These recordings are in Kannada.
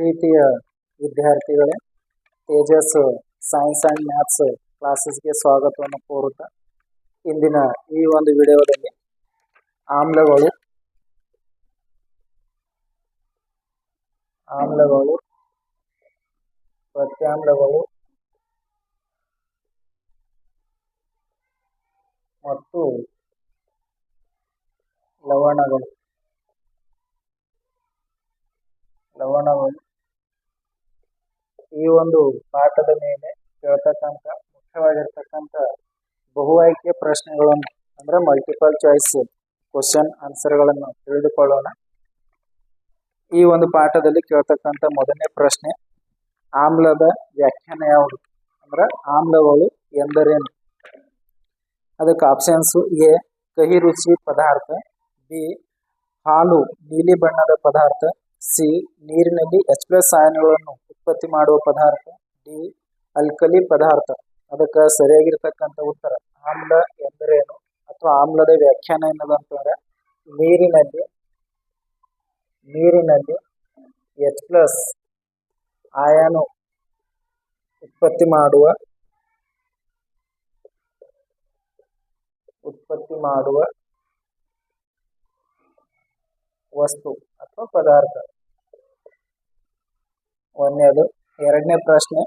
ಪ್ರೀತಿಯ ವಿದ್ಯಾರ್ಥಿಗಳೇ, ತೇಜಸ್ ಸೈನ್ಸ್ ಆ್ಯಂಡ್ ಮ್ಯಾಥ್ಸ್ ಕ್ಲಾಸಸ್ಗೆ ಸ್ವಾಗತವನ್ನು ಕೋರುತ್ತಾ ಇಂದಿನ ಈ ಒಂದು ವಿಡಿಯೋದಲ್ಲಿ ಆಮ್ಲಗಳು ಪ್ರತ್ಯಾಮ್ಲಗಳು ಮತ್ತು ಲವಣಗಳು ಈ ಒಂದು ಪಾಠದ ಮೇಲೆ ಕೇಳ್ತಕ್ಕಂಥ ಮುಖ್ಯವಾಗಿರ್ತಕ್ಕಂಥ ಬಹು ಆಯ್ಕೆ ಪ್ರಶ್ನೆಗಳನ್ನು ಅಂದ್ರೆ ಮಲ್ಟಿಪಲ್ ಚಾಯ್ಸ್ ಕ್ವಶನ್ ಆನ್ಸರ್ಗಳನ್ನು ತಿಳಿದುಕೊಳ್ಳೋಣ. ಈ ಒಂದು ಪಾಠದಲ್ಲಿ ಕೇಳ್ತಕ್ಕಂಥ ಮೊದಲನೇ ಪ್ರಶ್ನೆ, ಆಮ್ಲದ ವ್ಯಾಖ್ಯಾನ ಯಾವುದು? ಅಂದ್ರೆ ಆಮ್ಲಗಳು ಎಂದರೇನು? ಅದಕ್ಕೆ ಆಪ್ಷನ್ಸು: ಎ ಕಹಿ ರುಚಿ ಪದಾರ್ಥ, ಬಿ ಹಾಲು ನೀಲಿ ಬಣ್ಣದ ಪದಾರ್ಥ, ಸಿ ನೀರಿನಲ್ಲಿ H+ ಆಯನಗಳನ್ನು ಉತ್ಪತ್ತಿ ಮಾಡುವ ಪದಾರ್ಥ, ಡಿ ಅಲ್ಕಲಿ ಪದಾರ್ಥ. ಅದಕ್ಕೆ ಸರಿಯಾಗಿರ್ತಕ್ಕಂಥ ಉತ್ತರ ಆಮ್ಲ ಎಂದರೇನು ಅಥವಾ ಆಮ್ಲದ ವ್ಯಾಖ್ಯಾನ ಏನದಂತಂದ್ರೆ ನೀರಿನಲ್ಲಿ H+ ಆಯನ ಉತ್ಪತ್ತಿ ಮಾಡುವ ವಸ್ತು ಅಥವಾ ಪದಾರ್ಥ. ಒಂದನೇದು. ಎರಡನೇ ಪ್ರಶ್ನೆ,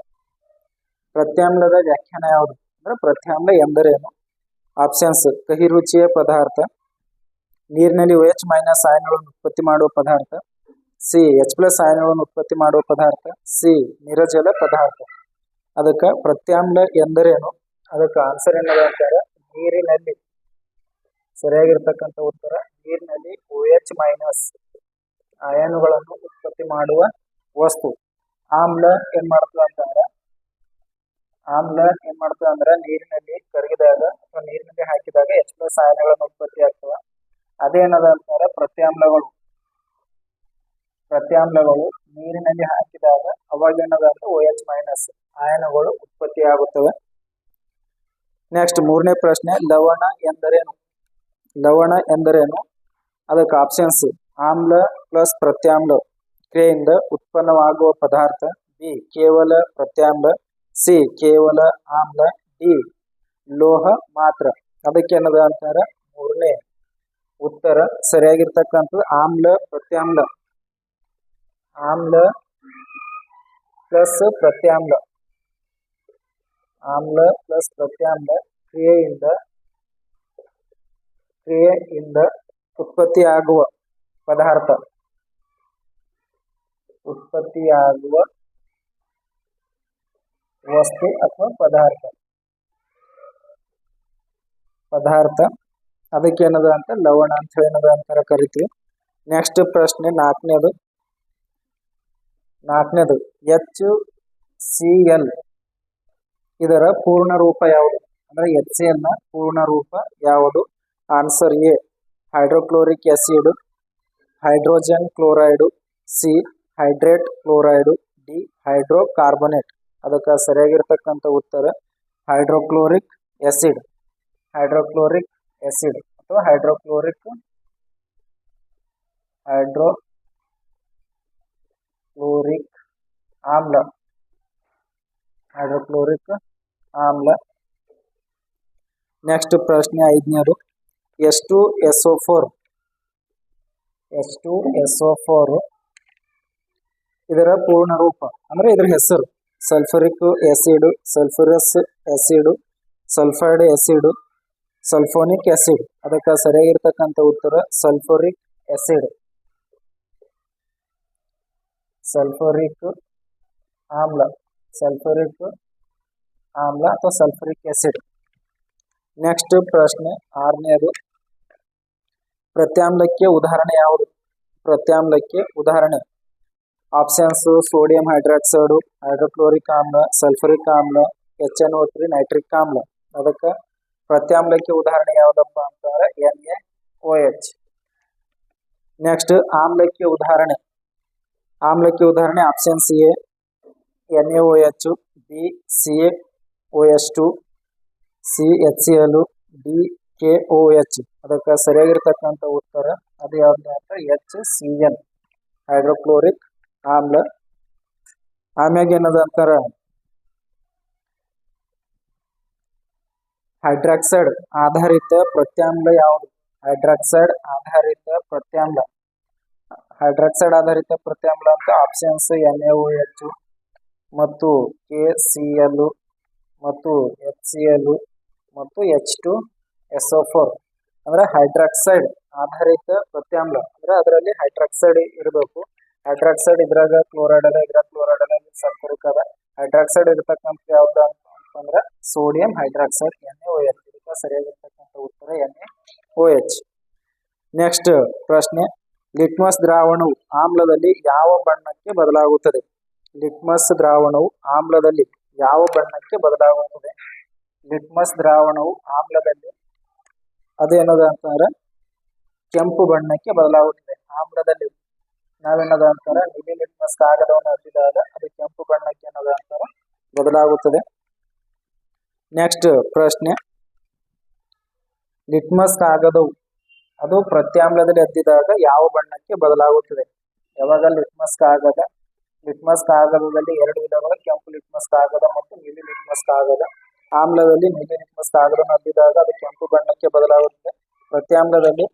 ಪ್ರತ್ಯಾಮ್ಲದ ವ್ಯಾಖ್ಯಾನ ಯಾವುದು? ಅಂದ್ರೆ ಪ್ರತ್ಯಾಮ್ಲ ಎಂದರೇನು? ಆಪ್ಷನ್ಸ್: ಕಹಿ ರುಚಿಯ ಪದಾರ್ಥ, ನೀರಿನಲ್ಲಿ OH- ಆಯನಗಳನ್ನು ಉತ್ಪತ್ತಿ ಮಾಡುವ ಪದಾರ್ಥ, ಸಿ H+ ಆಯನಗಳನ್ನು ಉತ್ಪತ್ತಿ ಮಾಡುವ ಪದಾರ್ಥ, ಸಿ ನಿರಜಲ ಪದಾರ್ಥ. ಅದಕ್ಕೆ ಪ್ರತ್ಯಾಮ್ಲ ಎಂದರೇನು? ಅದಕ್ಕೆ ಆನ್ಸರ್ ಏನಂತಾರೆ ನೀರಿನಲ್ಲಿ. ಸರಿಯಾಗಿರ್ತಕ್ಕಂಥ ಉತ್ತರ ನೀರಿನಲ್ಲಿ OH- ಆಯನಗಳನ್ನು ಉತ್ಪತ್ತಿ ಮಾಡುವ ವಸ್ತು. ಆಮ್ಲ ಏನ್ ಮಾಡ್ತದೆ ಅಂದ್ರೆ ನೀರಿನಲ್ಲಿ ಕರಗಿದಾಗ ಅಥವಾ ನೀರಿನಲ್ಲಿ ಹಾಕಿದಾಗ H+ ಆಯನಗಳನ್ನು ಉತ್ಪತ್ತಿ ಆಗ್ತವ. ಅದೇನದ ಅಂತಾರೆ ಪ್ರತ್ಯಾಮ್ಲಗಳು ನೀರಿನಲ್ಲಿ ಹಾಕಿದಾಗ ಅವಾಗ ಏನದ ಅಂದ್ರೆ OH- ಆಯನಗಳು ಉತ್ಪತ್ತಿ ಆಗುತ್ತವೆ. ನೆಕ್ಸ್ಟ್ ಮೂರನೇ ಪ್ರಶ್ನೆ, ಲವಣ ಎಂದರೇನು? ಅದಕ್ಕೆ ಆಪ್ಷನ್ಸ್: ಆಮ್ಲ ಪ್ಲಸ್ ಪ್ರತ್ಯಾಮ್ಲ ಕ್ರಿಯೆಯಿಂದ ಉತ್ಪನ್ನವಾಗುವ ಪದಾರ್ಥ, ಬಿ ಕೇವಲ ಪ್ರತ್ಯಾಮ್ಲ, ಸಿ ಕೇವಲ ಆಮ್ಲ, ಡಿ ಲೋಹ ಮಾತ್ರ. ಅದಕ್ಕೆ ಏನದ ಅಂತಾರೆ ಮೂರನೇ ಉತ್ತರ ಸರಿಯಾಗಿರ್ತಕ್ಕಂಥದ್ದು ಆಮ್ಲ ಪ್ಲಸ್ ಪ್ರತ್ಯಾಮ್ಲ ಕ್ರಿಯೆಯಿಂದ ಉತ್ಪತ್ತಿಯಾಗುವ ವಸ್ತು ಅಥವಾ ಪದಾರ್ಥ. ಅದಕ್ಕೆ ಏನದ ಅಂತ ಲವಣ ಅಂತ ಏನದ ಅಂತಾರ ಕರಿತೀವಿ. ನೆಕ್ಸ್ಟ್ ಪ್ರಶ್ನೆ ನಾಲ್ಕನೇದು HCl ಇದರ ಪೂರ್ಣ ರೂಪ ಯಾವುದು? ಅಂದ್ರೆ HCl ನ ಪೂರ್ಣ ರೂಪ ಯಾವುದು? Answer: A hydrochloric acid, hydrogen chloride, C hydrate chloride, D hydrocarbonate. ಅದಕ್ಕೆ ಸರಿಯಾಗಿರ್ತಕ್ಕಂಥ ಉತ್ತರ ಹೈಡ್ರೋಕ್ಲೋರಿಕ್ ಆಸಿಡ್ ಅಥವಾ ಹೈಡ್ರೋಕ್ಲೋರಿಕ್ ಆಮ್ಲ. ನೆಕ್ಸ್ಟ್ ಪ್ರಶ್ನೆ ಐದನೇದು, H2SO4 ಇದರ ಪೂರ್ಣ ರೂಪ ಅಂದ್ರೆ ಇದ್ರ ಹೆಸರು sulphuric acid, sulphurous acid, sulphide acid, sulphonic acid. ಅದಕ್ಕೆ ಸರಿಯಾಗಿರ್ತಕ್ಕಂಥ ಉತ್ತರ ಸಲ್ಫರಿಕ್ ಆಮ್ಲ ಅಥವಾ ಸಲ್ಫರಿಕ್ ಆಸಿಡ್. ನೆಕ್ಸ್ಟ್ ಪ್ರಶ್ನೆ ಆರನೇದು, ಪ್ರತ್ಯಾಮ್ಲಕ್ಕೆ ಉದಾಹರಣೆ ಯಾವುದು? ಪ್ರತ್ಯಾಮ್ಲಕ್ಕೆ ಉದಾಹರಣೆ ಆಪ್ಷನ್ಸ್: ಸೋಡಿಯಂ ಹೈಡ್ರಾಕ್ಸೈಡ್, ಹೈಡ್ರೋಕ್ಲೋರಿಕ್ ಆಮ್ಲ, ಸಲ್ಫರಿಕ್ ಆಮ್ಲ, HNO3 ನೈಟ್ರಿಕ್ ಆಮ್ಲ. ಅದಕ್ಕೆ ಪ್ರತ್ಯಾಮ್ಲಕ್ಕೆ ಉದಾಹರಣೆ ಯಾವುದಪ್ಪ ಅಂತಂದ್ರೆ NaOH. ನೆಕ್ಸ್ಟ್ ಆಮ್ಲಕ್ಕೆ ಉದಾಹರಣೆ options: A NaOH, B CaOH2, C HCl, D KOH. ಅದಕ್ಕೆ ಸರಿಯಾಗಿರ್ತಕ್ಕಂಥ ಉತ್ತರ ಅದು ಯಾವ್ದು ಅಂತ HCl ಹೈಡ್ರೋಕ್ಲೋರಿಕ್ ಆಮ್ಲ. ಆಮ್ಯಾಗ ಏನದ ಅಂತಾರ ಹೈಡ್ರಾಕ್ಸೈಡ್ ಆಧಾರಿತ ಪ್ರತ್ಯಾಮ್ಲ ಯಾವುದು? ಹೈಡ್ರಾಕ್ಸೈಡ್ ಆಧಾರಿತ ಪ್ರತ್ಯಾಮ್ಲ. ಹೈಡ್ರಾಕ್ಸೈಡ್ ಆಧಾರಿತ ಪ್ರತ್ಯಾಮ್ಲ ಅಂತ ಆಪ್ಷನ್ಸ್ NaOH ಮತ್ತು KCl ಮತ್ತು HCl ಮತ್ತು H2SO4 ಅಂದ್ರೆ ಹೈಡ್ರಾಕ್ಸೈಡ್ ಆಧಾರಿತ ಪ್ರತ್ಯಾಮ್ಲ ಅಂದ್ರೆ ಅದರಲ್ಲಿ ಹೈಡ್ರಾಕ್ಸೈಡ್ ಇರಬೇಕು. ಹೈಡ್ರಾಕ್ಸೈಡ್ ಇದ್ರಾಗ ಕ್ಲೋರೈಡ್ ಅದ, ಇದ್ರಾಗ ಕ್ಲೋರೈಡ್ ಅದ, ಸಲ್ಫರಿಕ್ ಅದ. ಹೈಡ್ರಾಕ್ಸೈಡ್ ಇರತಕ್ಕಂಥ ಯಾವ್ದು ಅಂತಂದ್ರೆ ಸೋಡಿಯಂ ಹೈಡ್ರಾಕ್ಸೈಡ್ NaOH. ಇದಕ್ಕೆ ಸರಿಯಾಗಿರ್ತಕ್ಕಂಥ ಉತ್ತರ NaOH. ನೆಕ್ಸ್ಟ್ ಪ್ರಶ್ನೆ, ಲಿಟ್ಮಸ್ ದ್ರಾವಣವು ಆಮ್ಲದಲ್ಲಿ ಯಾವ ಬಣ್ಣಕ್ಕೆ ಬದಲಾಗುತ್ತದೆ? ಲಿಟ್ಮಸ್ ದ್ರಾವಣವು ಆಮ್ಲದಲ್ಲಿ ಯಾವ ಬಣ್ಣಕ್ಕೆ ಬದಲಾಗುತ್ತದೆ? ಲಿಟ್ಮಸ್ ದ್ರಾವಣವು ಆಮ್ಲದಲ್ಲಿ ಅದೇನದ ಅಂತಂದ್ರೆ ಕೆಂಪು ಬಣ್ಣಕ್ಕೆ ಬದಲಾಗುತ್ತದೆ. ಆಮ್ಲದಲ್ಲಿ ನಾವೇನದ ಅಂತಾರ ನೀಲಿ ಲಿಟ್ಮಸ್ ಕಾಗದವನ್ನು ಹಚ್ಚಿದಾಗ ಅದು ಕೆಂಪು ಬಣ್ಣಕ್ಕೆ ಏನದ ಅಂತಾರ ಬದಲಾಗುತ್ತದೆ. ನೆಕ್ಸ್ಟ್ ಪ್ರಶ್ನೆ, ಲಿಟ್ಮಸ್ ಕಾಗದವು ಅದು ಪ್ರತ್ಯಾಮ್ಲದಲ್ಲಿ ಅದ್ದಿದಾಗ ಯಾವ ಬಣ್ಣಕ್ಕೆ ಬದಲಾಗುತ್ತದೆ? ಯಾವಾಗ ಲಿಟ್ಮಸ್ ಕಾಗದದಲ್ಲಿ ಎರಡು ವಿಧಗಳು, ಕೆಂಪು ಲಿಟ್ಮಸ್ ಕಾಗದ ಮತ್ತು ನೀಲಿ ಲಿಟ್ಮಸ್ ಕಾಗದ. ಆಮ್ಲದಲ್ಲಿ ನೀಲಿ ಲಿಟ್ಮಸ್ ಕಾಗದವನ್ನು ಅದ್ದಿದಾಗ ಅದು ಕೆಂಪು ಬಣ್ಣಕ್ಕೆ ಬದಲಾಗುತ್ತದೆ. ಪ್ರತ್ಯಾಮ್ಲದಲ್ಲಿ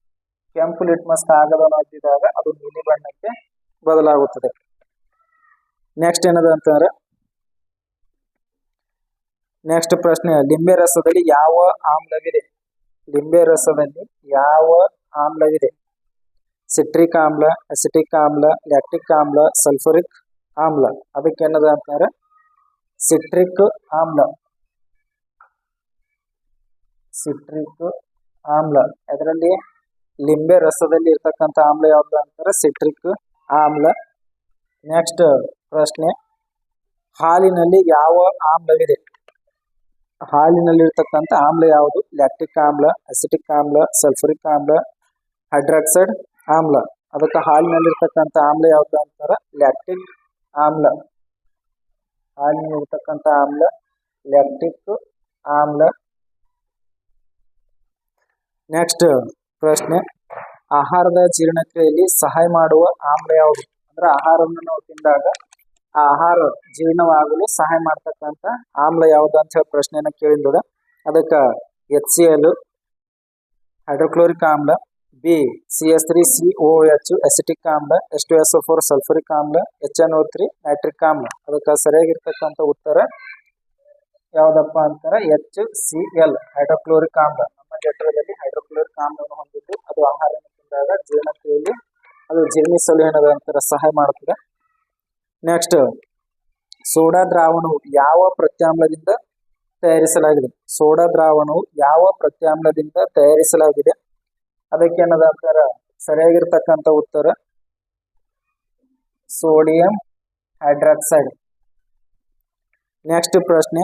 ಕೆಂಪು ಲಿಟ್ಮಸ್ ಕಾಗದವನ್ನು ಅದ್ದಿದಾಗ ಅದು ನೀಲಿ ಬಣ್ಣಕ್ಕೆ ಬದಲಾಗುತ್ತದೆ. ನೆಕ್ಸ್ಟ್ ಏನದ ಅಂತಂದ್ರೆ ನೆಕ್ಸ್ಟ್ ಪ್ರಶ್ನೆ, ಲಿಂಬೆ ರಸದಲ್ಲಿ ಯಾವ ಆಮ್ಲವಿದೆ? ಲಿಂಬೆ ರಸದಲ್ಲಿ ಯಾವ ಆಮ್ಲವಿದೆ? ಸಿಟ್ರಿಕ್ ಆಮ್ಲ, ಅಸಿಟಿಕ್ ಆಮ್ಲ, ಲ್ಯಾಕ್ಟಿಕ್ ಆಮ್ಲ, ಸಲ್ಫರಿಕ್ ಆಮ್ಲ. ಅದಕ್ಕೆ ಏನದ ಅಂತಾರೆ ಸಿಟ್ರಿಕ್ ಆಮ್ಲ. ಸಿಟ್ರಿಕ್ ಆಮ್ಲ. ಅದರಲ್ಲಿ ಲಿಂಬೆ ರಸದಲ್ಲಿ ಇರ್ತಕ್ಕಂಥ ಆಮ್ಲ ಯಾವ್ದು ಅಂತಾರೆ ಸಿಟ್ರಿಕ್ ಆಮ್ಲ. ನೆಕ್ಸ್ಟ್ ಪ್ರಶ್ನೆ, ಹಾಲಿನಲ್ಲಿ ಯಾವ ಆಮ್ಲವಿದೆ? ಹಾಲಿನಲ್ಲಿ ಇರ್ತಕ್ಕಂಥ ಆಮ್ಲ ಯಾವುದು? ಲ್ಯಾಕ್ಟಿಕ್ ಆಮ್ಲ, ಅಸಿಟಿಕ್ ಆಮ್ಲ, ಸಲ್ಫರಿಕ್ ಆಮ್ಲ, ಹೈಡ್ರಾಕ್ಸೈಡ್ ಆಮ್ಲ. ಅದಕ್ಕೆ ಹಾಲಿನಲ್ಲಿರ್ತಕ್ಕಂಥ ಆಮ್ಲ ಯಾವ್ದು ಅಂತಾರ ಲ್ಯಾಕ್ಟಿಕ್ ಆಮ್ಲ. ಹಾಲಿನಲ್ಲಿರ್ತಕ್ಕಂಥ ಆಮ್ಲ ಲ್ಯಾಕ್ಟಿಕ್ ಆಮ್ಲ. ನೆಕ್ಸ್ಟ್ ಪ್ರಶ್ನೆ, ಆಹಾರದ ಜೀರ್ಣಕ್ರಿಯೆಯಲ್ಲಿ ಸಹಾಯ ಮಾಡುವ ಆಮ್ಲ ಯಾವುದು? ಅಂದ್ರೆ ಆಹಾರವನ್ನು ನಾವು ತಿಂದಾಗ ಆ ಆಹಾರ ಜೀರ್ಣವಾಗಲು ಸಹಾಯ ಮಾಡ್ತಕ್ಕಂಥ ಆಮ್ಲ ಯಾವುದು ಅಂತ ಹೇಳಿ ಪ್ರಶ್ನೆಯನ್ನ ಕೇಳಿದ. ಅದಕ್ಕೆ HCl ಹೈಡ್ರೋಕ್ಲೋರಿಕ್ ಆಮ್ಲ, ಬಿ CH3COOH ಅಸಿಟಿಕ್ ಆಮ್ಲ, H2SO4 ಸಲ್ಫರಿಕ್ ಆಮ್ಲ, HNO3 ನೈಟ್ರಿಕ್ ಆಮ್ಲ. ಅದಕ್ಕೆ ಸರಿಯಾಗಿರ್ತಕ್ಕಂಥ ಉತ್ತರ ಯಾವ್ದಪ್ಪ ಅಂತಾರ HCl ಹೈಡ್ರೋಕ್ಲೋರಿಕ್ ಆಮ್ಲ. ನಮ್ಮ ಜಠರದಲ್ಲಿ ಹೈಡ್ರೋಕ್ಲೋರಿಕ್ ಆಮ್ಲವನ್ನು ಹೊಂದಿದ್ದು ಅದು ಆಹಾರ ತಿಂದಾಗ ಜೀರ್ಣಕ್ರಿಯೆಯಲ್ಲಿ ಅದು ಜೀರ್ಣಿಸಲು ಏನದ ಅಂತಾರ ಸಹಾಯ ಮಾಡುತ್ತದೆ. ನೆಕ್ಸ್ಟ್, ಸೋಡಾ ದ್ರಾವಣವು ಯಾವ ಪ್ರತ್ಯಾಮ್ಲದಿಂದ ತಯಾರಿಸಲಾಗಿದೆ? ಸೋಡಾ ದ್ರಾವಣವು ಯಾವ ಪ್ರತ್ಯಾಮ್ಲದಿಂದ ತಯಾರಿಸಲಾಗಿದೆ? ಅದಕ್ಕೆ ಏನದ ಅಂತಾರ ಸರಿಯಾಗಿರ್ತಕ್ಕಂಥ ಉತ್ತರ ಸೋಡಿಯಂ ಹೈಡ್ರಾಕ್ಸೈಡ್. ನೆಕ್ಸ್ಟ್ ಪ್ರಶ್ನೆ,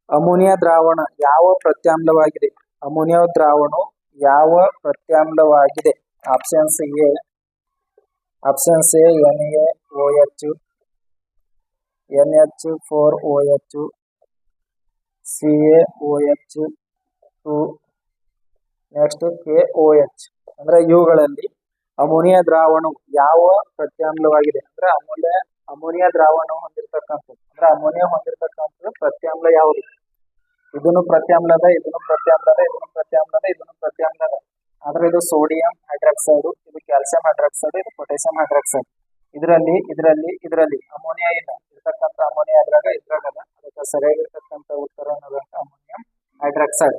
ಅಮೋನಿಯಾ ದ್ರಾವಣ ಯಾವ ಪ್ರತ್ಯಾಮ್ಲವಾಗಿದೆ? ಅಮೋನಿಯಾ ದ್ರಾವಣವು ಯಾವ ಪ್ರತ್ಯಾಮ್ಲವಾಗಿದೆ? Options A NaOH, NH4OH, CaOH2, next KOH. ಅಂದ್ರೆ ಇವುಗಳಲ್ಲಿ ಅಮೋನಿಯಾ ದ್ರಾವಣವು ಯಾವ ಪ್ರತ್ಯಾಮ್ಲವಾಗಿದೆ? ಅಂದ್ರೆ ಅಮೋನಿಯಾ ದ್ರಾವಣ ಹೊಂದಿರತಕ್ಕಂಥದ್ದು ಅಂದ್ರೆ ಅಮೋನಿಯಾ ಹೊಂದಿರತಕ್ಕಂಥದ್ದು ಪ್ರತ್ಯಾಮ್ಲ ಯಾವುದು? ಇದನ್ನು ಪ್ರತ್ಯಾಮ್ಲದ, ಇದನ್ನು ಪ್ರತ್ಯಾಮ್ಲದ, ಇದನ್ನು ಪ್ರತ್ಯಾಮ್ಲದ, ಇದನ್ನು ಪ್ರತ್ಯಾಮ್ಲದ. ಆದ್ರೆ ಇದು ಸೋಡಿಯಂ ಹೈಡ್ರಾಕ್ಸೈಡ್, ಇದು ಕ್ಯಾಲ್ಸಿಯಂ ಹೈಡ್ರಾಕ್ಸೈಡ್, ಇದು ಪೊಟ್ಯಾಸಿಯಂ ಹೈಡ್ರಾಕ್ಸೈಡ್. ಇದರಲ್ಲಿ ಅಮೋನಿಯಾ ಇಲ್ಲ. ಇರ್ತಕ್ಕಂಥ ಅಮೋನಿಯಾ ಇದ್ರಾಗದ. ಅದಕ್ಕೆ ಸರಿಯಾಗಿರ್ತಕ್ಕಂಥ ಉತ್ತರ ಅನ್ನೋದಂತ ಅಮೋನಿಯಂ ಹೈಡ್ರಾಕ್ಸೈಡ್.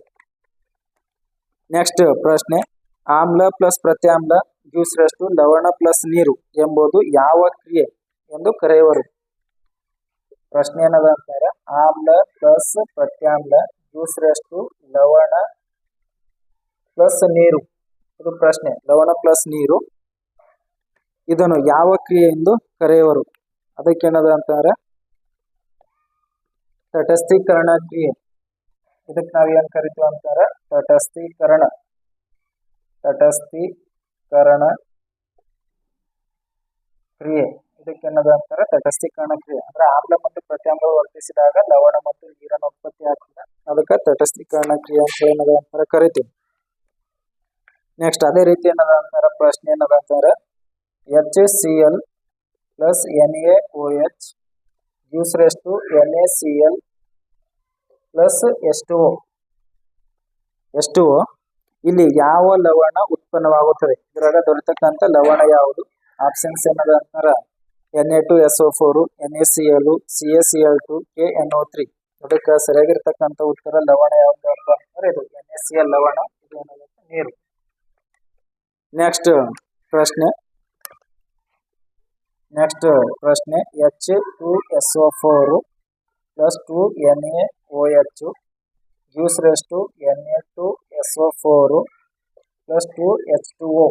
ನೆಕ್ಸ್ಟ್ ಪ್ರಶ್ನೆ, ಆಮ್ಲ ಪ್ಲಸ್ ಪ್ರತ್ಯಾಮ್ಲ ಜ್ಯೂಸ್ರಷ್ಟು ಲವಣ ಪ್ಲಸ್ ನೀರು ಎಂಬುದು ಯಾವ ಕ್ರಿಯೆ ಎಂದು ಕರೆಯುವರು? ಪ್ರಶ್ನೆ ಏನದ ಅಂತಾರೆ ಆಮ್ಲ ಪ್ಲಸ್ ಪ್ರತ್ಯಾಮ್ಲ ಜ್ಯೂಸ್ರಷ್ಟು ಲವಣ ಪ್ಲಸ್ ನೀರು. ಇದು ಪ್ರಶ್ನೆ. ಲವಣ ಪ್ಲಸ್ ನೀರು ಇದನ್ನು ಯಾವ ಕ್ರಿಯೆ ಎಂದು ಕರೆಯುವರು? ಅದಕ್ಕೇನದ ಅಂತಾರೆ ತಟಸ್ಥೀಕರಣ ಕ್ರಿಯೆ. ಇದಕ್ಕೆ ನಾವ್ ಏನ್ ಕರಿತೀವಿ ಅಂತಾರ ತಟಸ್ಥೀಕರಣ ಕ್ರಿಯೆ. ಇದಕ್ಕೇನದ ಅಂತಾರ ತಟಸ್ಥೀಕರಣ ಕ್ರಿಯೆ. ಅಂದ್ರೆ ಆಮ್ಲ ಮತ್ತು ಪ್ರತ್ಯಾಮ್ಲ ವರ್ತಿಸಿದಾಗ ಲವಣ ಮತ್ತು ನೀರನ್ನು ಉತ್ಪತ್ತಿ ಆಗ್ತದೆ. ಅದಕ್ಕೆ ತಟಸ್ಥೀಕರಣ ಕ್ರಿಯೆ ಅಂತ ಏನದ ಅಂತಾರ ಕರಿತೀವಿ. ನೆಕ್ಸ್ಟ್ ಅದೇ ರೀತಿ ಏನದ ಅಂತಾರ ಪ್ರಶ್ನೆ ಏನದ ಅಂತಾರ HCl plus NaOH gives rise to NaCl plus H2O. ಇಲ್ಲಿ ಯಾವ ಲವಣ ಉತ್ಪನ್ನವಾಗುತ್ತದೆ? ಇದರಾಗ ದೊರೆತಕ್ಕಂಥ ಲವಣ ಯಾವುದು? ಆಪ್ಷನ್ಸ್ ಏನದ ಅಂತಾರ Na2SO4, NaCl, CaCl2, KNO3. ಅದಕ್ಕೆ ಸರಿಯಾಗಿರ್ತಕ್ಕಂಥ ಉತ್ತರ ಲವಣ ಯಾವುದು ಅಂತಂದ್ರೆ ಇದು NaCl ಲವಣ. ಇದು ಏನಾಗುತ್ತೆ? ನೀರು. ನೆಕ್ಸ್ಟ್ ಪ್ರಶ್ನೆ H2SO4 plus 2NaOH gives rise to Na2SO4 plus 2H2O.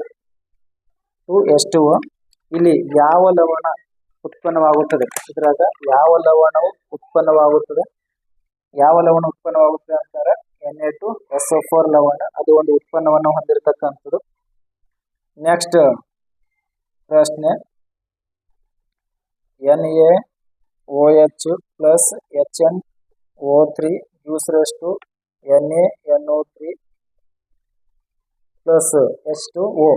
ಇಲ್ಲಿ ಯಾವ ಲವಣ ಉತ್ಪನ್ನವಾಗುತ್ತದೆ? ಇದರಾಗ ಯಾವ ಲವಣವು ಉತ್ಪನ್ನವಾಗುತ್ತದೆ ಅಂತಾರೆ Na2SO4 ಲವಣ. ಅದು ಒಂದು ಉತ್ಪನ್ನವನ್ನು ಹೊಂದಿರತಕ್ಕಂಥದ್ದು. ನೆಕ್ಸ್ಟ್ ಪ್ರಶ್ನೆ NaOH plus HNO3 gives rise to NaNO3 plus H2O.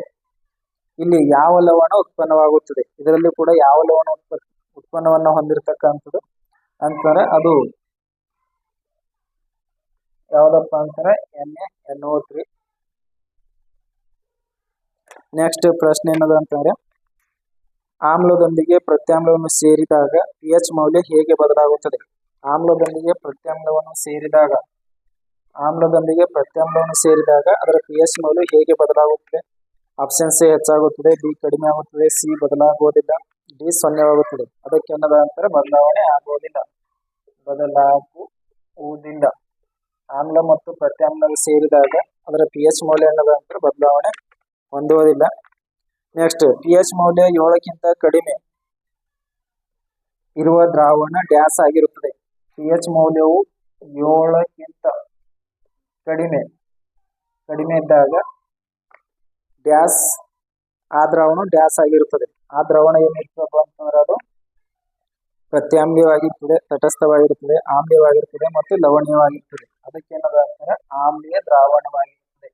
ಇಲ್ಲಿ ಯಾವ ಲವಣ ಉತ್ಪನ್ನವಾಗುತ್ತದೆ? ಇದರಲ್ಲಿ ಕೂಡ ಯಾವ ಲವಣ ಉತ್ಪನ್ನವನ್ನು ಹೊಂದಿರತಕ್ಕಂಥದ್ದು ಅಂತಾರೆ ಅದು ಯಾವ್ದಪ್ಪ ಅಂತಾರೆ NaNO3. ನೆಕ್ಸ್ಟ್ ಪ್ರಶ್ನೆ ಏನದ ಅಂತಾರೆ ಆಮ್ಲದೊಂದಿಗೆ ಪ್ರತ್ಯಾಮ್ಲವನ್ನು ಸೇರಿದಾಗ pH ಮೌಲ್ಯ ಹೇಗೆ ಬದಲಾಗುತ್ತದೆ? ಆಮ್ಲದೊಂದಿಗೆ ಪ್ರತ್ಯಾಮ್ಲವನ್ನು ಸೇರಿದಾಗ ಅದರ pH ಮೌಲ್ಯ ಹೇಗೆ ಬದಲಾಗುತ್ತದೆ? ಆಪ್ಷನ್ ಸಿ ಹೆಚ್ಚಾಗುತ್ತದೆ, ಬಿ ಕಡಿಮೆ ಆಗುತ್ತದೆ, ಸಿ ಬದಲಾಗುವುದಿಲ್ಲ, ಡಿ ಶೂನ್ಯವಾಗುತ್ತದೆ. ಅದಕ್ಕೆ ಏನದ ಅಂತಾರೆ ಬದಲಾವಣೆ ಆಗುವುದಿಲ್ಲ. ಆಮ್ಲ ಮತ್ತು ಪ್ರತ್ಯಾಮ್ಲ ಸೇರಿದಾಗ ಅದರ pH ಮೌಲ್ಯ ಏನದ ಅಂತಾರೆ ಬದಲಾವಣೆ ಹೊಂದುವುದಿಲ್ಲ. ನೆಕ್ಸ್ಟ್ pH ಮೌಲ್ಯ 7ಕ್ಕಿಂತ ಕಡಿಮೆ ಇರುವ ದ್ರಾವಣ ಡ್ಯಾಸ್ ಆಗಿರುತ್ತದೆ. pH ಮೌಲ್ಯವು 7ಕ್ಕಿಂತ ಕಡಿಮೆ ಇದ್ದಾಗ ಡ್ಯಾಸ್ ಆ ದ್ರಾವಣ ಡ್ಯಾಸ್ ಆಗಿರುತ್ತದೆ. ಆ ದ್ರಾವಣ ಏನಿರ್ತದೆ ಅಂತಂದ್ರೆ ಅದು ಪ್ರತ್ಯಾಮ್ಲವಾಗಿರ್ತದೆ, ತಟಸ್ಥವಾಗಿರುತ್ತದೆ, ಆಮ್ಲೀಯವಾಗಿರ್ತದೆ ಮತ್ತು ಲವಣೀಯವಾಗಿರ್ತದೆ. ಅದಕ್ಕೆ ಏನದ ಅಂತಾರೆ ಆಮ್ಲೀಯ ದ್ರಾವಣವಾಗಿರುತ್ತದೆ.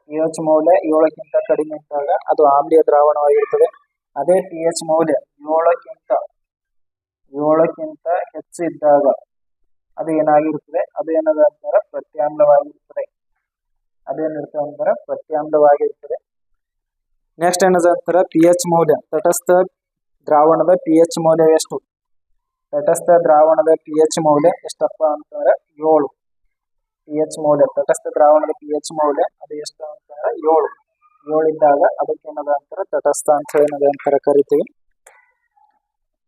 pH ಮೌಲ್ಯ 7ಕ್ಕಿಂತ ಕಡಿಮೆ ಇದ್ದಾಗ ಅದು ಆಮ್ಲೀಯ ದ್ರಾವಣವಾಗಿರುತ್ತದೆ. ಅದೇ pH ಮೌಲ್ಯ 7ಕ್ಕಿಂತ ಹೆಚ್ಚು ಇದ್ದಾಗ ಅದು ಏನಾಗಿರುತ್ತದೆ? ಅದು ಏನದ ಅಂತಾರೆ ಪ್ರತ್ಯಾಮ್ಲವಾಗಿರುತ್ತದೆ. ನೆಕ್ಸ್ಟ್ ಏನದ ಅಂತಾರೆ pH ಮೌಲ್ಯ. ತಟಸ್ಥ ದ್ರಾವಣದ pH ಮೌಲ್ಯ ಎಷ್ಟು? ತಟಸ್ಥ ದ್ರಾವಣದ pH ಮೌಲ್ಯ ಎಷ್ಟಪ್ಪ ಅಂತಂದ್ರೆ 7. pH ಮೌಲ್ಯ ತಟಸ್ಥ ದ್ರಾವಣದ pH ಮೌಲ್ಯ ಅದು ಎಷ್ಟು ಅಂತಂದ್ರೆ 7 ಇದ್ದಾಗ ಅದಕ್ಕೆ ಏನದ ಅಂತಾರೆ ತಟಸ್ಥ ಅಂತ ಏನದ ಅಂತಾರೆ ಕರಿತೀವಿ.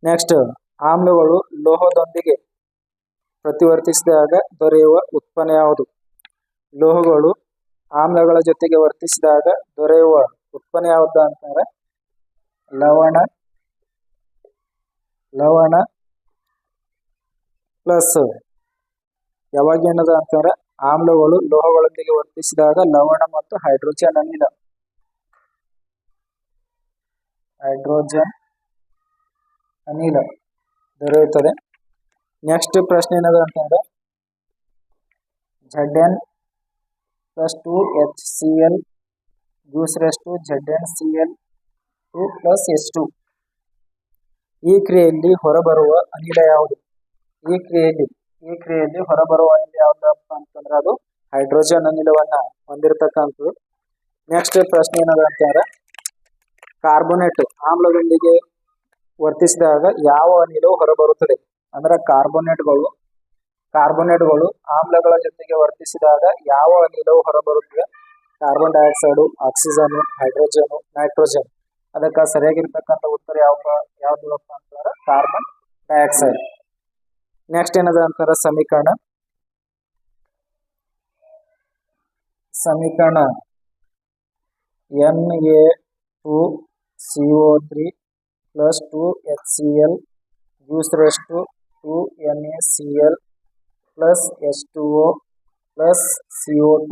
ನೆಕ್ಸ್ಟ್ ಆಮ್ಲಗಳು ಲೋಹದೊಂದಿಗೆ ಪ್ರತಿವರ್ತಿಸಿದಾಗ ದೊರೆಯುವ ಉತ್ಪನ್ನ ಯಾವುದು? ಲೋಹಗಳು ಆಮ್ಲಗಳ ಜೊತೆಗೆ ವರ್ತಿಸಿದಾಗ ದೊರೆಯುವ ಉತ್ಪನ್ನ ಯಾವುದು ಅಂತಂದ್ರೆ ಲವಣ ಪ್ಲಸ್ ಯಾವಾಗ ಏನದ ಅಂತಾರೆ ಆಮ್ಲಗಳು ಲೋಹಗಳೊಂದಿಗೆ ವರ್ತಿಸಿದಾಗ ಲವಣ ಮತ್ತು ಹೈಡ್ರೋಜನ್ ಅನಿಲ ದೊರೆಯುತ್ತದೆ. ನೆಕ್ಸ್ಟ್ ಪ್ರಶ್ನೆ ಏನದ ಅಂತಂದ್ರೆ Zn plus 2HCl gives rise to ZnCl2 plus H2. ಈ ಕ್ರಿಯೆಯಲ್ಲಿ ಹೊರಬರುವ ಅನಿಲ ಯಾವುದು? ಈ ಕ್ರಿಯೆಯಲ್ಲಿ ಹೊರಬರುವ ಅನಿಲ ಯಾವ್ದಪ್ಪ ಅಂತಂದ್ರೆ ಅದು ಹೈಡ್ರೋಜನ್ ಅನಿಲವನ್ನ ಹೊಂದಿರತಕ್ಕಂಥದ್ದು. ನೆಕ್ಸ್ಟ್ ಪ್ರಶ್ನೆ ಏನದ ಅಂತಂದ್ರೆ ಕಾರ್ಬೋನೇಟ್ ಆಮ್ಲದೊಂದಿಗೆ ವರ್ತಿಸಿದಾಗ ಯಾವ ಅನಿಲವು ಹೊರಬರುತ್ತದೆ? ಅಂದ್ರೆ ಕಾರ್ಬೋನೇಟ್ಗಳು ಆಮ್ಲಗಳ ಜೊತೆಗೆ ವರ್ತಿಸಿದಾಗ ಯಾವ ಅನಿಲವು ಹೊರಬರುತ್ತದೆ? Carbon dioxide, oxygen, hydrogen, nitrogen. ಅದಕ್ಕೆ ಸರಿಯಾಗಿರ್ತಕ್ಕಂಥ ಉತ್ತರ ಯಾವ್ದಪ್ಪ ಅಂತಂದ್ರೆ ಕಾರ್ಬನ್ ಡೈಆಕ್ಸೈಡ್. ನೆಕ್ಸ್ಟ್ ಏನದ ಅಂತಾರೆ ಸಮೀಕರಣ Na2CO3 plus 2HCl gives rise to 2NaCl plus H2O plus CO2.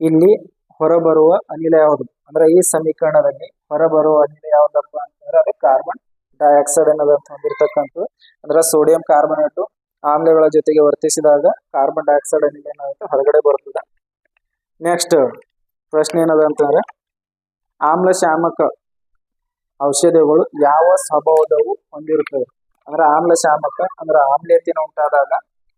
ಇಲ್ಲಿ ಹೊರಬರುವ ಅನಿಲ ಯಾವುದು? ಅಂದ್ರೆ ಈ ಸಮೀಕರಣದಲ್ಲಿ ಹೊರಬರುವ ಅನಿಲ ಯಾವ್ದಪ್ಪ ಅಂತಂದ್ರೆ ಅದು ಕಾರ್ಬನ್ ಡೈಆಕ್ಸೈಡ್ ಅನ್ನೋದಂತ ಹೊಂದಿರತಕ್ಕಂಥದ್ದು. ಅಂದ್ರೆ ಸೋಡಿಯಂ ಕಾರ್ಬನೇಟ್ ಆಮ್ಲಗಳ ಜೊತೆಗೆ ವರ್ತಿಸಿದಾಗ ಕಾರ್ಬನ್ ಡೈಆಕ್ಸೈಡ್ ಅನಿಲ ಏನಾಗುತ್ತೆ ಹೊರಗಡೆ ಬರ್ತದೆ. ನೆಕ್ಸ್ಟ್ ಪ್ರಶ್ನೆ ಏನದ ಅಂತಂದ್ರೆ ಆಮ್ಲ ಶಾಮಕ ಔಷಧಿಗಳು ಯಾವ ಸ್ವಭಾವದವು ಹೊಂದಿರುತ್ತವೆ? ಅಂದ್ರೆ ಆಮ್ಲಶಾಮಕ, ಅಂದ್ರೆ ಆಮ್ಲೀಯತೆನ ಉಂಟಾದಾಗ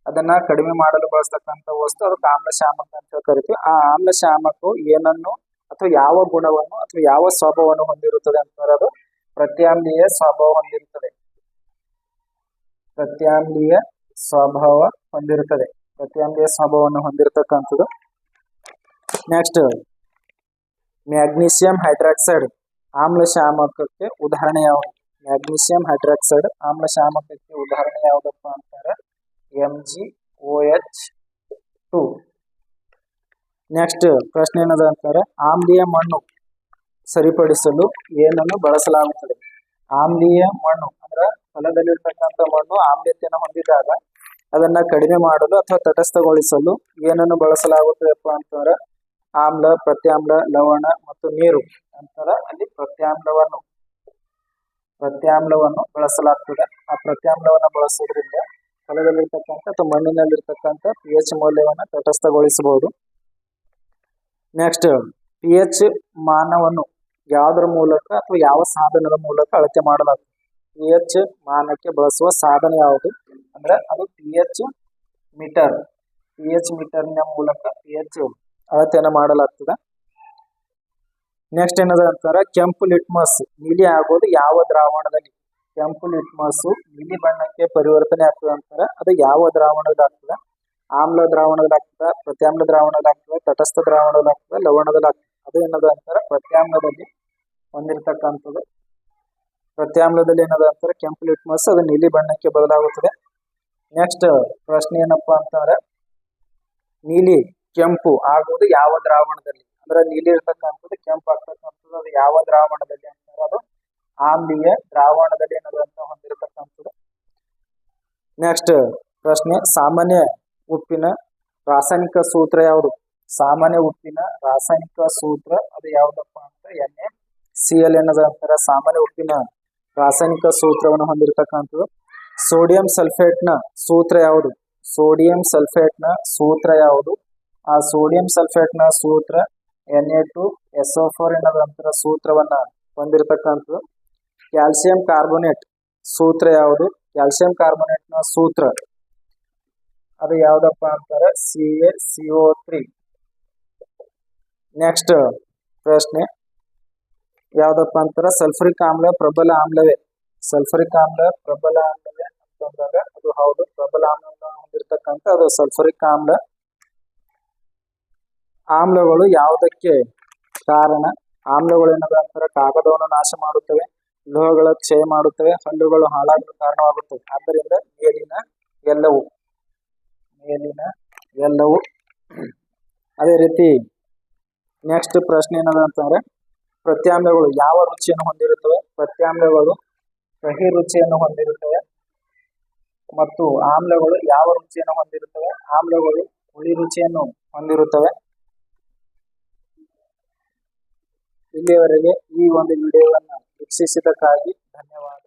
ಅದನ್ನ ಕಡಿಮೆ ಮಾಡಲು ಬಳಸ್ತಕ್ಕಂಥ ವಸ್ತು, ಅದಕ್ಕೆ ಆಮ್ಲಶಾಮಕ ಅಂತ ಕರಿತೀವಿ. ಆ ಆಮ್ಲಶಾಮಕವು ಏನನ್ನು ಅಥವಾ ಯಾವ ಗುಣವನ್ನು ಅಥವಾ ಯಾವ ಸ್ವಭಾವವನ್ನು ಹೊಂದಿರುತ್ತದೆ ಅಂತಂದ್ರೆ ಅದು ಪ್ರತ್ಯಾಮ್ಲೀಯ ಸ್ವಭಾವ ಹೊಂದಿರುತ್ತದೆ. ಪ್ರತ್ಯಾಮ್ಲೀಯ ಸ್ವಭಾವ ಹೊಂದಿರುತ್ತದೆ. ಪ್ರತ್ಯಾಮ್ಲೀಯ ಸ್ವಭಾವವನ್ನು ಹೊಂದಿರತಕ್ಕಂಥದ್ದು. ನೆಕ್ಸ್ಟ್, ಮ್ಯಾಗ್ನೀಷಿಯಂ ಹೈಡ್ರಾಕ್ಸೈಡ್ ಆಮ್ಲಶಾಮಕಕ್ಕೆ ಉದಾಹರಣೆ ಯಾವುದು? ಮ್ಯಾಗ್ನೀಷಿಯಂ ಹೈಡ್ರಾಕ್ಸೈಡ್ ಆಮ್ಲಶಾಮಕಕ್ಕೆ ಉದಾಹರಣೆ ಯಾವುದಪ್ಪ ಅಂತಾರೆ? MgOH2. ನೆಕ್ಸ್ಟ್ ಪ್ರಶ್ನೆ ಏನದ ಅಂತಾರೆ? ಆಮ್ಲೀಯ ಮಣ್ಣು ಸರಿಪಡಿಸಲು ಏನನ್ನು ಬಳಸಲಾಗುತ್ತದೆ? ಆಮ್ಲೀಯ ಮಣ್ಣು ಅಂದ್ರೆ ಹೊಲದಲ್ಲಿರ್ತಕ್ಕಂಥ ಮಣ್ಣು ಆಮ್ಲೀಯತೆಯನ್ನು ಹೊಂದಿದಾಗ ಅದನ್ನ ಕಡಿಮೆ ಮಾಡಲು ಅಥವಾ ತಟಸ್ಥಗೊಳಿಸಲು ಏನನ್ನು ಬಳಸಲಾಗುತ್ತದೆಪ್ಪ ಅಂತಂದ್ರೆ ಆಮ್ಲ, ಪ್ರತ್ಯಾಮ್ಲ, ಲವಣ ಮತ್ತು ನೀರು ಅಂತರ ಅಲ್ಲಿ ಪ್ರತ್ಯಾಮ್ಲವನ್ನು ಬಳಸಲಾಗ್ತದೆ. ಆ ಪ್ರತ್ಯಾಮ್ಲವನ್ನು ಬಳಸೋದ್ರಿಂದ ಹೊಲದಲ್ಲಿರ್ತಕ್ಕಂಥ ಅಥವಾ ಮಣ್ಣಿನಲ್ಲಿರ್ತಕ್ಕಂಥ pH ಮೌಲ್ಯವನ್ನು ತಟಸ್ಥಗೊಳಿಸಬಹುದು. ನೆಕ್ಸ್ಟ್, pH ಮಾನವನ್ನು ಯಾವುದರ ಮೂಲಕ ಅಥವಾ ಯಾವ ಸಾಧನದ ಮೂಲಕ ಅಳತೆ ಮಾಡಲಾಗ್ತದೆ? pH ಮಾನಕ್ಕೆ ಬಳಸುವ ಸಾಧನ ಯಾವುದು? ಅಂದ್ರೆ ಅದು pH ಮೀಟರ್. pH ಮೀಟರ್ನ ಮೂಲಕ pH ಅಳತೆಯನ್ನು ಮಾಡಲಾಗ್ತದೆ. ನೆಕ್ಸ್ಟ್ ಏನದ ಅಂತಾರೆ? ಕೆಂಪು ಲಿಟ್ಮಸ್ ನೀಲಿ ಆಗೋದು ಯಾವ ದ್ರಾವಣದಲ್ಲಿ? ಕೆಂಪು ಲಿಟ್ಮಸ್ ನೀಲಿ ಬಣ್ಣಕ್ಕೆ ಪರಿವರ್ತನೆ ಆಗ್ತದೆ ಅಂತಾರೆ. ಅದು ಯಾವ ದ್ರಾವಣದಾಗ್ತದೆ? ಆಮ್ಲ ದ್ರಾವಣದಾಗ್ತದೆ, ಪ್ರತ್ಯಾಮ್ಲ ದ್ರಾವಣದಾಗ್ತದೆ, ತಟಸ್ಥ ದ್ರಾವಣದಾಗ್ತದೆ, ಲವಣದಲ್ಲಾಗ್ತದೆ. ಅದು ಏನದ ಅಂತಾರೆ? ಪ್ರತ್ಯಾಮ್ಲದಲ್ಲಿ ಹೊಂದಿರತಕ್ಕಂಥದ್ದು. ಪ್ರತ್ಯಾಮ್ಲದಲ್ಲಿ ಏನದ ಅಂತಾರೆ? ಕೆಂಪು ಲಿಟ್ಮಸ್ ಅದು ನೀಲಿ ಬಣ್ಣಕ್ಕೆ ಬದಲಾಗುತ್ತದೆ. ನೆಕ್ಸ್ಟ್ ಪ್ರಶ್ನೆ ಏನಪ್ಪಾ ಅಂತಂದ್ರೆ ನೀಲಿ ಕೆಂಪು ಆಗುವುದು ಯಾವ ದ್ರಾವಣದಲ್ಲಿ? ಅಂದ್ರೆ ನೀಲಿ ಇರ್ತಕ್ಕಂಥದ್ದು ಕೆಂಪು ಆಗ್ತಕ್ಕಂಥದ್ದು ಅದು ಯಾವ ದ್ರಾವಣದಲ್ಲಿ ಅಂತಾರೆ? ಅದು ಆಮ್ಲೀಯ ದ್ರಾವಣದಲ್ಲಿ ಏನದ ಅಂತ ಹೊಂದಿರತಕ್ಕಂಥದ್ದು. ನೆಕ್ಸ್ಟ್ ಪ್ರಶ್ನೆ, ಸಾಮಾನ್ಯ ಉಪ್ಪಿನ ರಾಸಾಯನಿಕ ಸೂತ್ರ ಯಾವುದು? ಸಾಮಾನ್ಯ ಉಪ್ಪಿನ ರಾಸಾಯನಿಕ ಸೂತ್ರ ಅದು ಯಾವ್ದಪ್ಪ ಅಂತ NaCl ಏನದ ಅಂತಾರೆ? ಸಾಮಾನ್ಯ ಉಪ್ಪಿನ ರಾಸಾಯನಿಕ ಸೂತ್ರವನ್ನು ಹೊಂದಿರತಕ್ಕಂಥದ್ದು. ಸೋಡಿಯಂ ಸಲ್ಫೇಟ್ನ ಸೂತ್ರ ಯಾವುದು? ಸೋಡಿಯಂ ಸಲ್ಫೇಟ್ನ ಸೂತ್ರ ಯಾವುದು? ಆ ಸೋಡಿಯಂ ಸಲ್ಫೇಟ್ನ ಸೂತ್ರ Na2SO4 ಏನದ ಅಂತರ ಸೂತ್ರವನ್ನ ಹೊಂದಿರತಕ್ಕಂಥದ್ದು. ಕ್ಯಾಲ್ಸಿಯಂ ಕಾರ್ಬೋನೇಟ್ ಸೂತ್ರ ಯಾವುದು? ಕ್ಯಾಲ್ಸಿಯಂ ಕಾರ್ಬೋನೇಟ್ನ ಸೂತ್ರ ಅದು ಯಾವ್ದಪ್ಪ ಅಂತಾರೆ? CaCO3. ನೆಕ್ಸ್ಟ್ ಪ್ರಶ್ನೆ ಯಾವ್ದಪ್ಪ ಅಂತಾರೆ? ಸಲ್ಫರಿಕ್ ಆಮ್ಲ ಪ್ರಬಲ ಆಮ್ಲವೇ? ಸಲ್ಫರಿಕ್ ಆಮ್ಲ ಪ್ರಬಲ ಆಮ್ಲವೇ ಅಂತಂದಾಗ ಅದು ಹೌದು, ಪ್ರಬಲ ಆಮ್ಲವನ್ನು ಹೊಂದಿರತಕ್ಕಂಥ ಅದು ಸಲ್ಫರಿಕ್ ಆಮ್ಲ. ಆಮ್ಲಗಳು ಯಾವುದಕ್ಕೆ ಕಾರಣ? ಆಮ್ಲಗಳು ಏನದ ಅಂತಾರೆ? ಕಾಗದವನ್ನು ನಾಶ ಮಾಡುತ್ತವೆ, ಲೋಹಗಳ ಕ್ಷಯ ಮಾಡುತ್ತವೆ, ಹಲ್ಲುಗಳು ಹಾಳಾಗಲು ಕಾರಣವಾಗುತ್ತವೆ. ಆದ್ದರಿಂದ ಮೇಲಿನ ಎಲ್ಲವೂ. ಅದೇ ರೀತಿ ನೆಕ್ಸ್ಟ್ ಪ್ರಶ್ನೆ ಏನದ ಅಂತಂದ್ರೆ ಪ್ರತ್ಯಾಮ್ಲಗಳು ಯಾವ ರುಚಿಯನ್ನು ಹೊಂದಿರುತ್ತವೆ? ಪ್ರತ್ಯಾಮ್ಲಗಳು ಕಹಿ ರುಚಿಯನ್ನು ಹೊಂದಿರುತ್ತವೆ. ಮತ್ತು ಆಮ್ಲಗಳು ಯಾವ ರುಚಿಯನ್ನು ಹೊಂದಿರುತ್ತವೆ? ಆಮ್ಲಗಳು ಹುಳಿ ರುಚಿಯನ್ನು ಹೊಂದಿರುತ್ತವೆ. ಇಲ್ಲಿಯವರೆಗೆ ಈ ಒಂದು ವಿಡಿಯೋವನ್ನು ವೀಕ್ಷಿಸಿದ್ದಕ್ಕಾಗಿ ಧನ್ಯವಾದ.